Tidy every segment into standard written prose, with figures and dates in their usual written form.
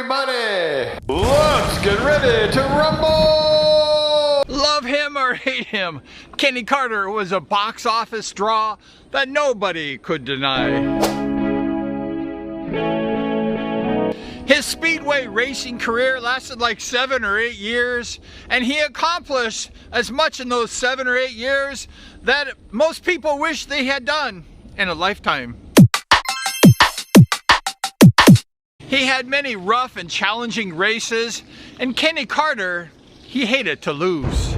everybody! Let's get ready to rumble! Love him or hate him, Kenny Carter was a box office draw that nobody could deny. His Speedway racing career lasted like 7 or 8 years, and he accomplished as much in those 7 or 8 years that most people wish they had done in a lifetime. He had many rough and challenging races, and Kenny Carter, he hated to lose.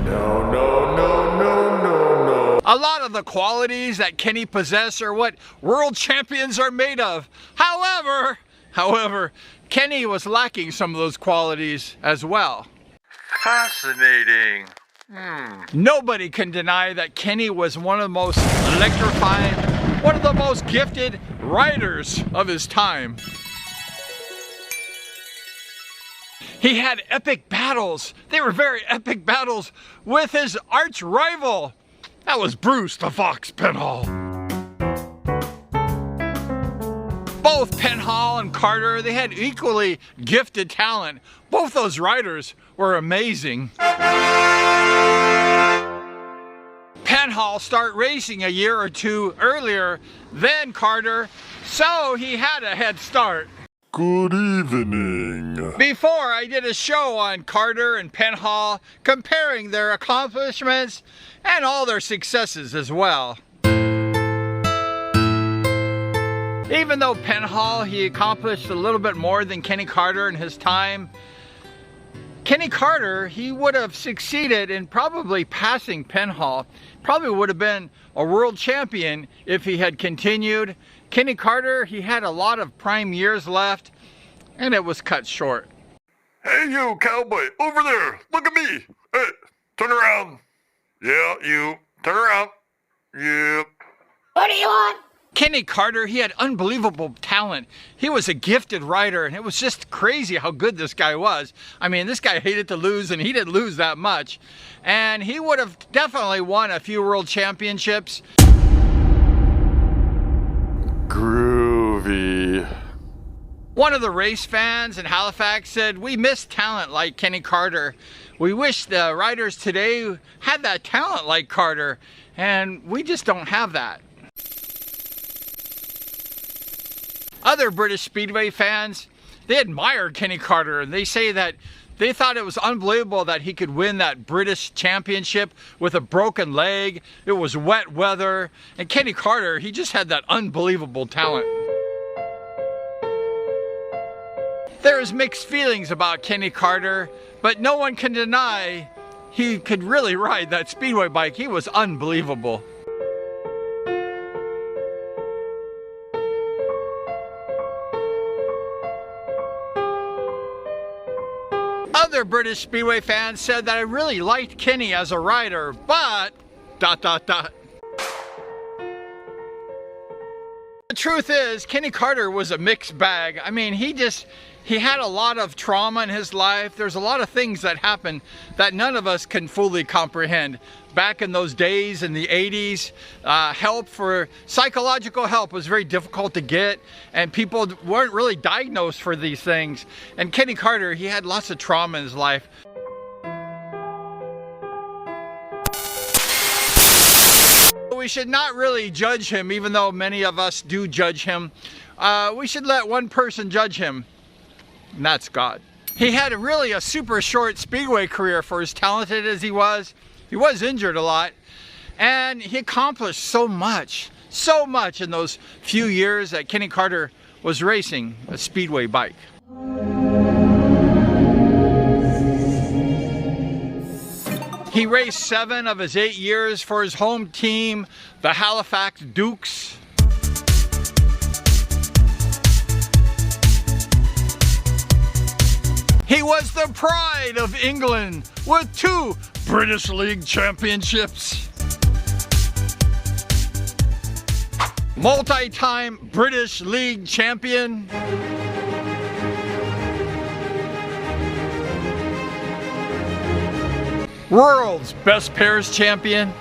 No, no, no, no, no, no. A lot of the qualities that Kenny possessed are what world champions are made of. However, Kenny was lacking some of those qualities as well. Fascinating. Nobody can deny that Kenny was one of the most electrifying, one of the most gifted riders of his time. He had epic battles. They were very epic battles with his arch rival. That was Bruce the Fox Penhall. Both Penhall and Carter, they had equally gifted talent. Both those riders were amazing. Penhall started racing a year or two earlier than Carter, so he had a head start. Good evening. Before, I did a show on Carter and Penhall, comparing their accomplishments and all their successes as well. Even though Penhall, he accomplished a little bit more than Kenny Carter in his time, Kenny Carter, he would have succeeded in probably passing Penhall. Probably would have been a world champion if he had continued. Kenny Carter, he had a lot of prime years left, and it was cut short. Hey, you cowboy, over there, look at me. Hey, turn around. Yeah, you, turn around. Yep. What do you want? Kenny Carter, he had unbelievable talent. He was a gifted rider, and it was just crazy how good this guy was. I mean, this guy hated to lose, and he didn't lose that much. And he would have definitely won a few world championships. Groovy. One of the race fans in Halifax said, "We miss talent like Kenny Carter. We wish the riders today had that talent like Carter, and we just don't have that." Other British Speedway fans, they admire Kenny Carter, and they say that they thought it was unbelievable that he could win that British championship with a broken leg. It was wet weather, and Kenny Carter, he just had that unbelievable talent. There is mixed feelings about Kenny Carter, but no one can deny he could really ride that Speedway bike. He was unbelievable. Other British Speedway fans said that I really liked Kenny as a rider, but ... The truth is, Kenny Carter was a mixed bag. I mean, he had a lot of trauma in his life. There's a lot of things that happened that none of us can fully comprehend. Back in those days in the 80s, psychological help was very difficult to get, and people weren't really diagnosed for these things. And Kenny Carter, he had lots of trauma in his life. We should not really judge him, even though many of us do judge him. We should let one person judge him, and that's God. He had really a super short Speedway career for as talented as he was. He was injured a lot, and he accomplished so much in those few years that Kenny Carter was racing a Speedway bike. He raced 7 of his 8 years for his home team, the Halifax Dukes. He was the pride of England with 2 British League championships. Multi-time British League champion. World's Best Pairs champion.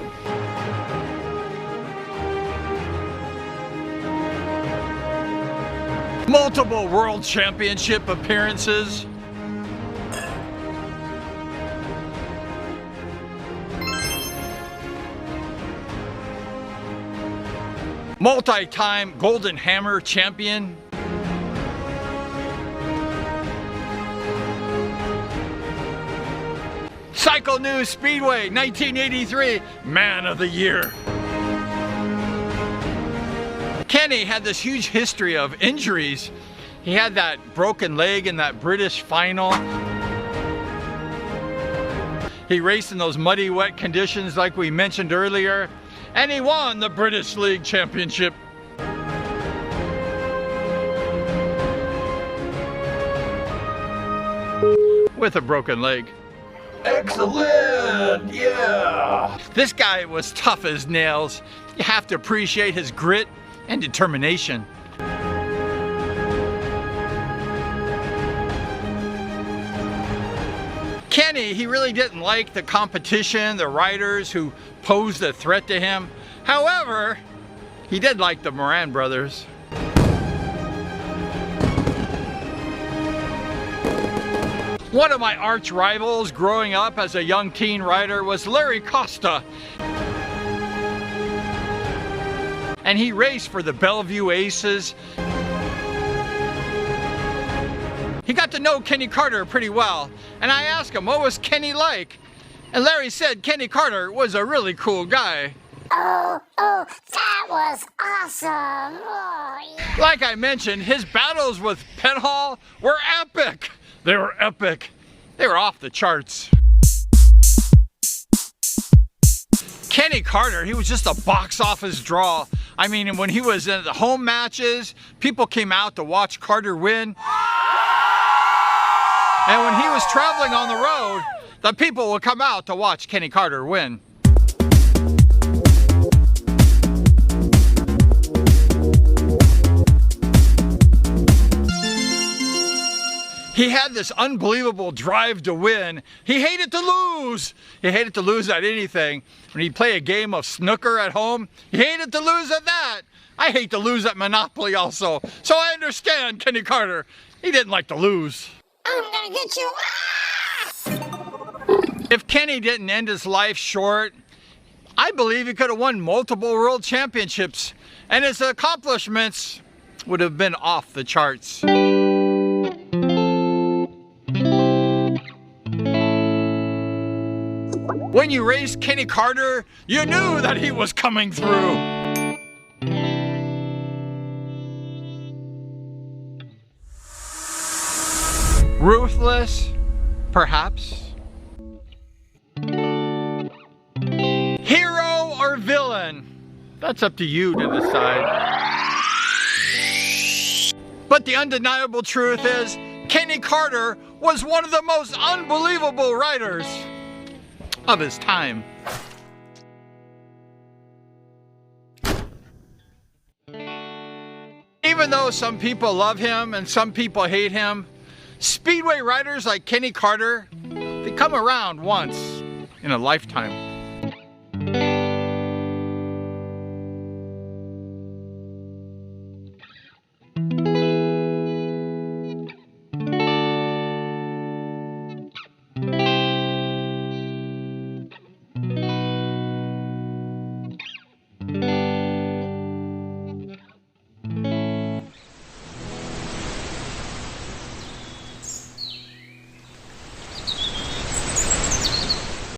multiple world championship appearances. Multi-time Golden Hammer champion. Cycle News Speedway 1983 Man of the Year. Kenny had this huge history of injuries. He had that broken leg in that British final. He raced in those muddy, wet conditions like we mentioned earlier, and he won the British League Championship. With a broken leg. Excellent! Yeah! This guy was tough as nails. You have to appreciate his grit and determination. Kenny, he really didn't like the competition, the riders who posed a threat to him. However, he did like the Moran brothers. One of my arch rivals growing up as a young teen rider was Larry Costa. And he raced for the Bellevue Aces. He got to know Kenny Carter pretty well. And I asked him, what was Kenny like? And Larry said Kenny Carter was a really cool guy. Oh, that was awesome. Oh, yeah. Like I mentioned, his battles with Penhall were epic. They were epic. They were off the charts. Kenny Carter, he was just a box office draw. I mean, when he was in the home matches, people came out to watch Carter win. And when he was traveling on the road, the people would come out to watch Kenny Carter win. He had this unbelievable drive to win. He hated to lose. He hated to lose at anything. When he'd play a game of snooker at home, he hated to lose at that. I hate to lose at Monopoly also. So I understand Kenny Carter. He didn't like to lose. I'm gonna get you. If Kenny didn't end his life short, I believe he could have won multiple world championships, and his accomplishments would have been off the charts. When you raced Kenny Carter, you knew that he was coming through. Ruthless, perhaps. Hero or villain? That's up to you to decide. But the undeniable truth is, Kenny Carter was one of the most unbelievable riders of his time. Even though some people love him and some people hate him, Speedway riders like Kenny Carter, they come around once in a lifetime.